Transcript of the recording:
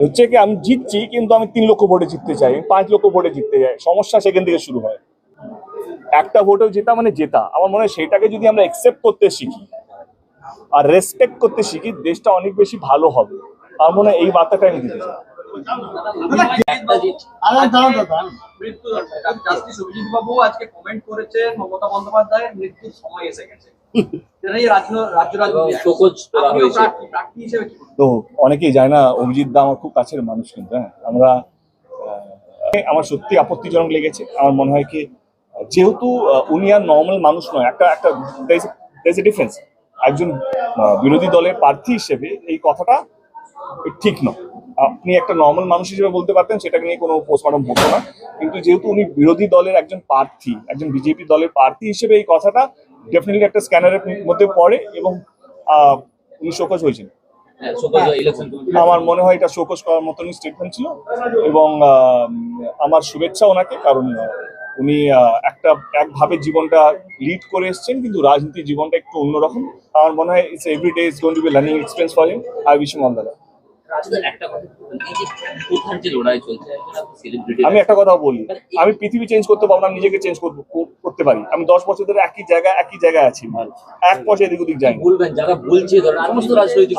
হচ্ছে কি আমি জিতছি কিন্তু আমি 3 লক্ষ ভোটে জিততে চাই, 5 লক্ষ ভোটে জিততে চাই, সমস্যা সেখান থেকে শুরু হয়। একটা ভোটেও জেতা মানে জেতা। আমার মনে হয় সেটাকে যদি আমরা একসেপ্ট করতে শিখি আর রেসপেক্ট করতে শিখি, দেশটা অনেক বেশি ভালো হবে। আমার মনে হয় এই বার্তাটা আমি দিতে চাই। বাবু আজকে কমেন্ট করেছেন মমতা বন্দ্যোপাধ্যায়ের মৃত্যুর সময় এসে গেছে। তো অনেকেই যায় না, অভিজিৎ দা আমার খুব কাছের মানুষ, কিন্তু হ্যাঁ আমরা আমার সত্যি আপত্তিজনক লেগেছে। আমার মনে হয় কি, যেহেতু উনি আর নর্মাল মানুষ নয়, একটা একটা ডিফারেন্স। একজন বিরোধী দলের প্রার্থী হিসেবে এই কথাটা ঠিক নয়। আপনি একটা নর্মাল মানুষ হিসেবে বলতে পারতেন, সেটাকে নিয়ে কোনো পোস্টমর্টম হতো না। কিন্তু যেহেতু উনি বিরোধী দলের একজন প্রার্থী, একজন বিজেপি দলের প্রার্থী হিসেবে এই কথাটা ডেফিনেটলি একটা স্ক্যানারের মধ্যে পড়ে এবং উনি শোকজ হয়েছেন। আমার মনে হয় এটা শোকজ করার মতনই স্টেটমেন্ট ছিল এবং আমার শুভেচ্ছা ওনাকে, কারণ উনি একভাবে জীবনটা লিড করে এসেছেন, কিন্তু রাজনীতির জীবনটা একটু অন্যরকম। আমার মনে হয় it's everyday is going to be learning experience for him. I wish him all the best. আমি একটা কথা বলি, আমি পৃথিবী চেঞ্জ করতে পারবো না, নিজেকে চেঞ্জ করতে পারি। আমি 10 বছর ধরে একই জায়গায় আছি, এক পয়সা এদিক ওদিক যাই। বলবেন যারা বলছে সমস্ত রাজনৈতিক